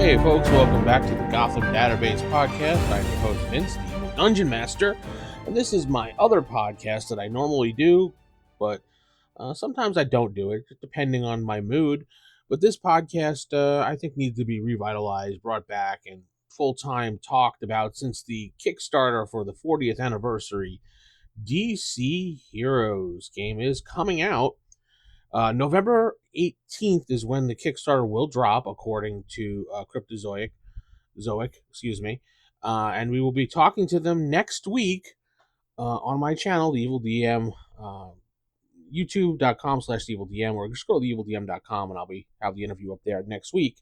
Hey folks, welcome back to the Gotham Database Podcast. I'm your host Vince, the Evil Dungeon Master, and this is my other podcast that I normally do, but sometimes I don't do it, depending on my mood. But this podcast, I think, needs to be revitalized, brought back, and full-time talked about since the Kickstarter for the 40th anniversary DC Heroes game is coming out. November 18th is when the Kickstarter will drop, according to Cryptozoic, excuse me. And we will be talking to them next week on my channel, the Evil DM, youtube.com/EvilDM, or just go to theevildm.com and I'll have the interview up there next week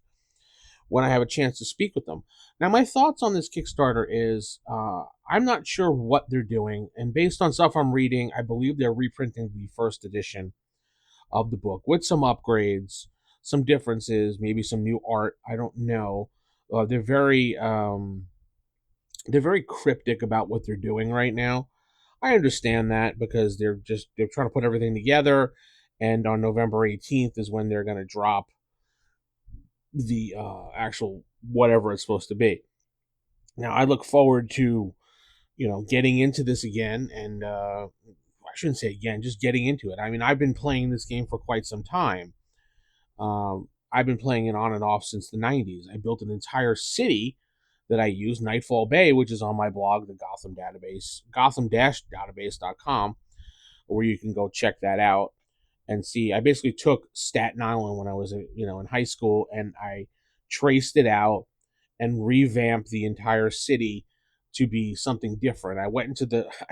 when I have a chance to speak with them. Now, my thoughts on this Kickstarter is I'm not sure what they're doing, and based on stuff I'm reading, I believe they're reprinting the first edition of the book with some upgrades, some differences, maybe some new art. I don't know. They're very cryptic about what they're doing right now. I understand that because they're trying to put everything together, and on November 18th is when they're going to drop the actual whatever it's supposed to be. Now, I look forward to getting into this again, and I shouldn't say again, just getting into it. I mean, I've been playing this game for quite some time. I've been playing it on and off since the 90s. I built an entire city that I use, Nightfall Bay, which is on my blog, the Gotham Database, gotham-database.com, where you can go check that out and see. I basically took Staten Island when I was in high school, and I traced it out and revamped the entire city to be something different. I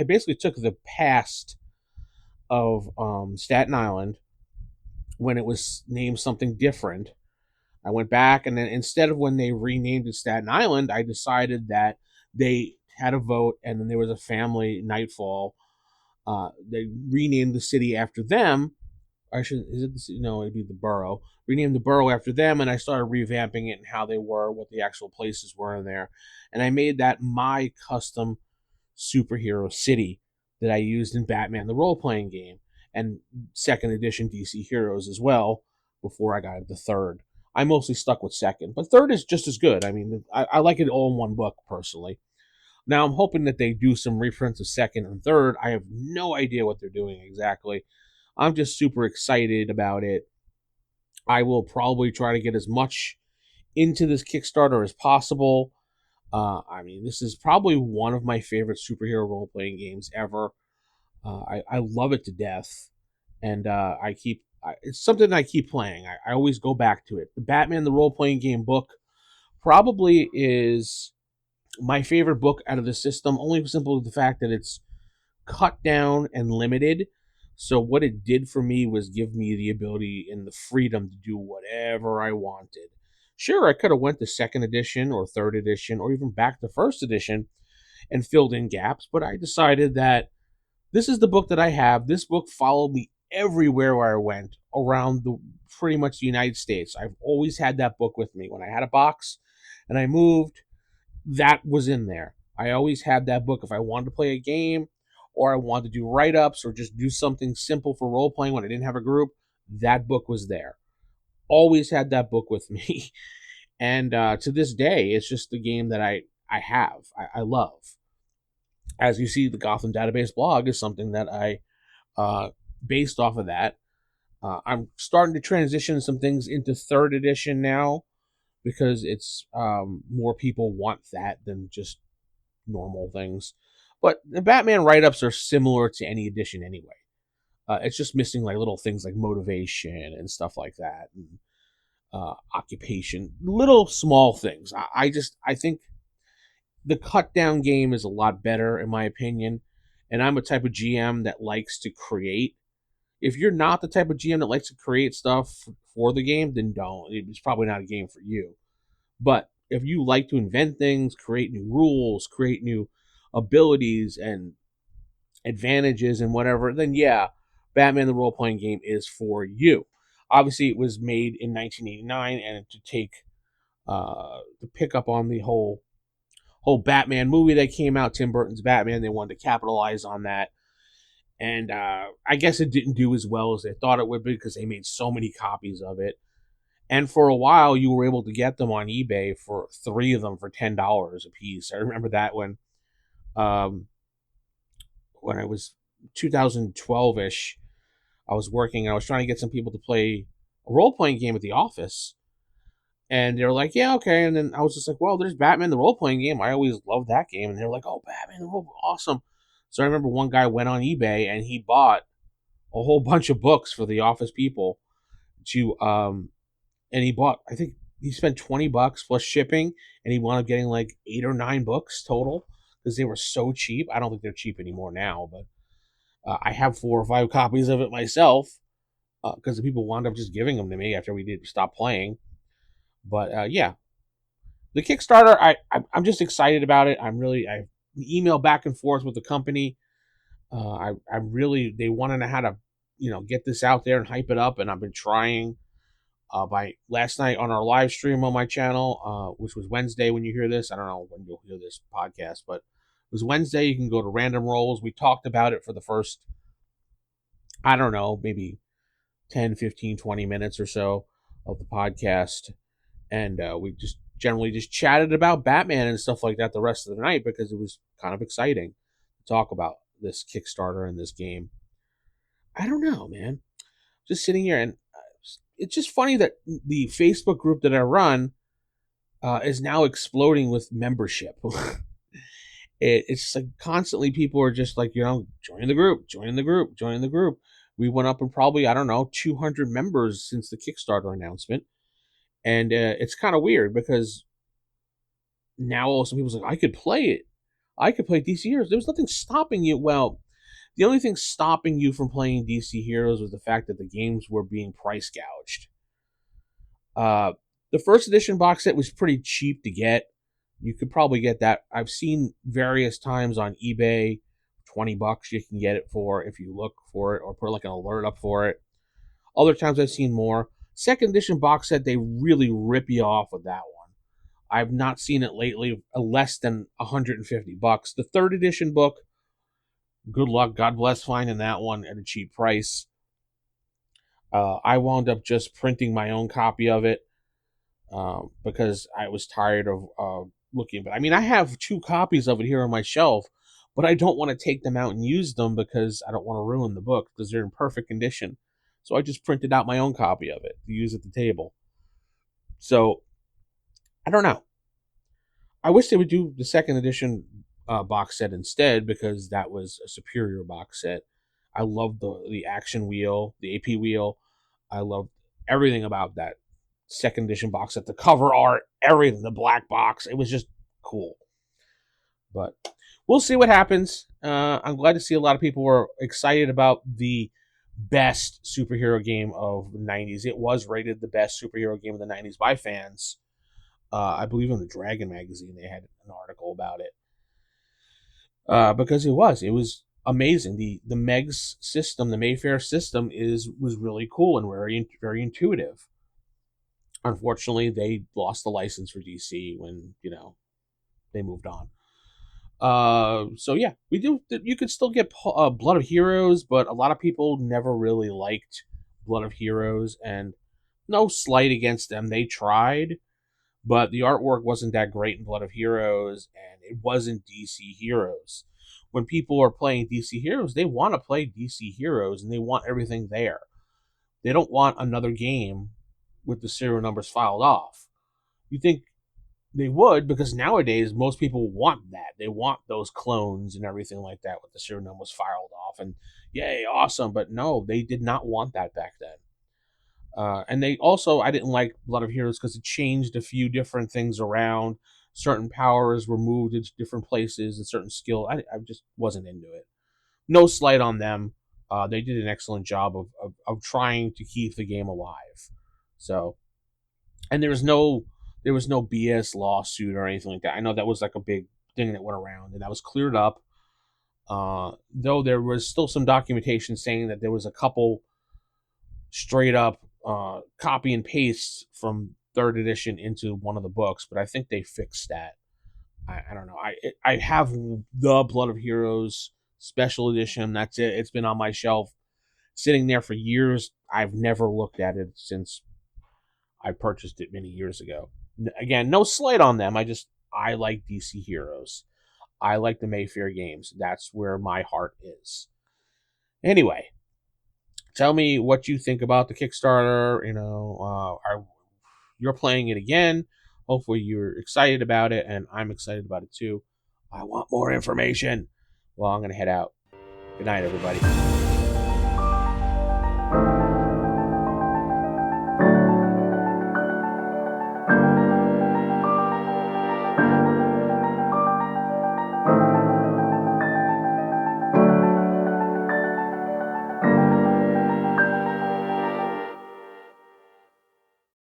basically took the past of Staten Island when it was named something different. I went back, and then instead of when they renamed it Staten Island, I decided that they had a vote, and then there was a family, Nightfall. They renamed the city after them. It'd be the borough. Renamed the borough after them, and I started revamping it and how they were, what the actual places were in there. And I made that my custom superhero city that I used in Batman the role-playing game and second edition DC Heroes as well before I got into third. I mostly stuck with second, but third is just as good. I mean, I like it all in one book, personally. Now, I'm hoping that they do some reprints of second and third. I have no idea what they're doing exactly. I'm just super excited about it. I will probably try to get as much into this Kickstarter as possible. I mean, this is probably one of my favorite superhero role-playing games ever. I love it to death, and it's something I keep playing. I always go back to it. The Batman the role-playing game book probably is my favorite book out of the system, only simply the fact that it's cut down and limited. So what it did for me was give me the ability and the freedom to do whatever I wanted. Sure, I could have went to second edition or third edition or even back to first edition and filled in gaps, but I decided that this is the book that I have. This book followed me everywhere where I went around pretty much the United States. I've always had that book with me. When I had a box and I moved, that was in there. I always had that book if I wanted to play a game or I wanted to do write-ups or just do something simple for role-playing when I didn't have a group. That book was there. Always had that book with me. And to this day, it's just the game that I have. I love. As you see, the Gotham Database blog is something that I, based off of that, I'm starting to transition some things into third edition now because it's more people want that than just normal things. But the Batman write-ups are similar to any edition anyway. It's just missing like little things like motivation and stuff like that, and occupation, little small things. I think the cut down game is a lot better in my opinion, and I'm a type of GM that likes to create. If you're not the type of GM that likes to create stuff for the game, then don't. It's probably not a game for you. But if you like to invent things, create new rules, create new abilities and advantages and whatever, then yeah, Batman the role-playing game is for you. Obviously, it was made in 1989, and to pick up on the whole Batman movie that came out, Tim Burton's Batman, they wanted to capitalize on that. And I guess it didn't do as well as they thought it would be because they made so many copies of it. And for a while, you were able to get them on eBay for three of them for $10 a piece. I remember that um, when I was 2012 ish. I was working and I was trying to get some people to play a role playing game at the office. And they're like, yeah, okay. And then I was just like, well, there's Batman, the role playing game. I always loved that game. And they're like, oh, Batman, the role, awesome. So I remember one guy went on eBay and he bought a whole bunch of books for the office people to, and he bought, I think he spent $20 plus shipping and he wound up getting like 8 or 9 books total because they were so cheap. I don't think they're cheap anymore now, but I have 4 or 5 copies of it myself because the people wound up just giving them to me after we did stop playing. But yeah, the Kickstarter, I'm just excited about it. I email back and forth with the company. I really they want to know how to get this out there and hype it up, and I've been trying. By last night on our live stream on my channel, which was Wednesday when you hear this. I don't know when you'll hear this podcast, but it was Wednesday. You can go to Random Rolls. We talked about it for the first, I don't know, maybe 10, 15, 20 minutes or so of the podcast. And we just generally just chatted about Batman and stuff like that the rest of the night because it was kind of exciting to talk about this Kickstarter and this game. I don't know, man. Just sitting here and it's just funny that the Facebook group that I run is now exploding with membership. It's like constantly people are just like, join the group, join the group, join the group. We went up in probably, I don't know, 200 members since the Kickstarter announcement. And it's kind of weird because now all some people's like, I could play it. I could play DC Heroes. There was nothing stopping you. Well, the only thing stopping you from playing DC Heroes was the fact that the games were being price gouged. The first edition box set was pretty cheap to get. You could probably get that. I've seen various times on eBay, $20 you can get it for if you look for it or put like an alert up for it. Other times I've seen more. Second edition box set, they really rip you off with that one. I've not seen it lately, less than $150. The third edition book, good luck, God bless finding that one at a cheap price. I wound up just printing my own copy of it because I was tired of looking. But I mean, I have 2 copies of it here on my shelf, but I don't want to take them out and use them because I don't want to ruin the book because they're in perfect condition. So I just printed out my own copy of it to use at the table. So I don't know. I wish they would do the second edition box set instead because that was a superior box set. I loved the action wheel, the AP wheel. I loved everything about that second edition box set. The cover art, everything, the black box. It was just cool. But we'll see what happens. I'm glad to see a lot of people were excited about the best superhero game of the 90s. It was rated the best superhero game of the 90s by fans. I believe in the Dragon magazine they had an article about it because it was amazing. The Megs system, the Mayfair system, was really cool and very intuitive. Unfortunately, they lost the license for DC when they moved on. So yeah, we do. You could still get Blood of Heroes, but a lot of people never really liked Blood of Heroes, and no slight against them. They tried, but the artwork wasn't that great in Blood of Heroes, and it wasn't DC Heroes. When people are playing DC Heroes, they want to play DC Heroes, and they want everything there. They don't want another game with the serial numbers filed off. You think they would, because nowadays most people want that. They want those clones and everything like that with the serial numbers filed off, and yay, awesome. But no, they did not want that back then. And they also, I didn't like Blood of Heroes because it changed a few different things around. Certain powers were moved into different places and certain skill. I just wasn't into it. No slight on them. They did an excellent job of trying to keep the game alive. So, and there was no BS lawsuit or anything like that. I know that was like a big thing that went around, and that was cleared up. Though there was still some documentation saying that there was a couple straight up copy and paste from third edition into one of the books, but I think they fixed that. I don't know. I have the Blood of Heroes special edition. That's it. It's been on my shelf, sitting there for years. I've never looked at it since I purchased it many years ago. Again, no slight on them. I like DC Heroes. I like the Mayfair games. That's where my heart is. Anyway, tell me what you think about the Kickstarter. You're playing it again. Hopefully, you're excited about it, and I'm excited about it too. I want more information. Well, I'm going to head out. Good night, everybody.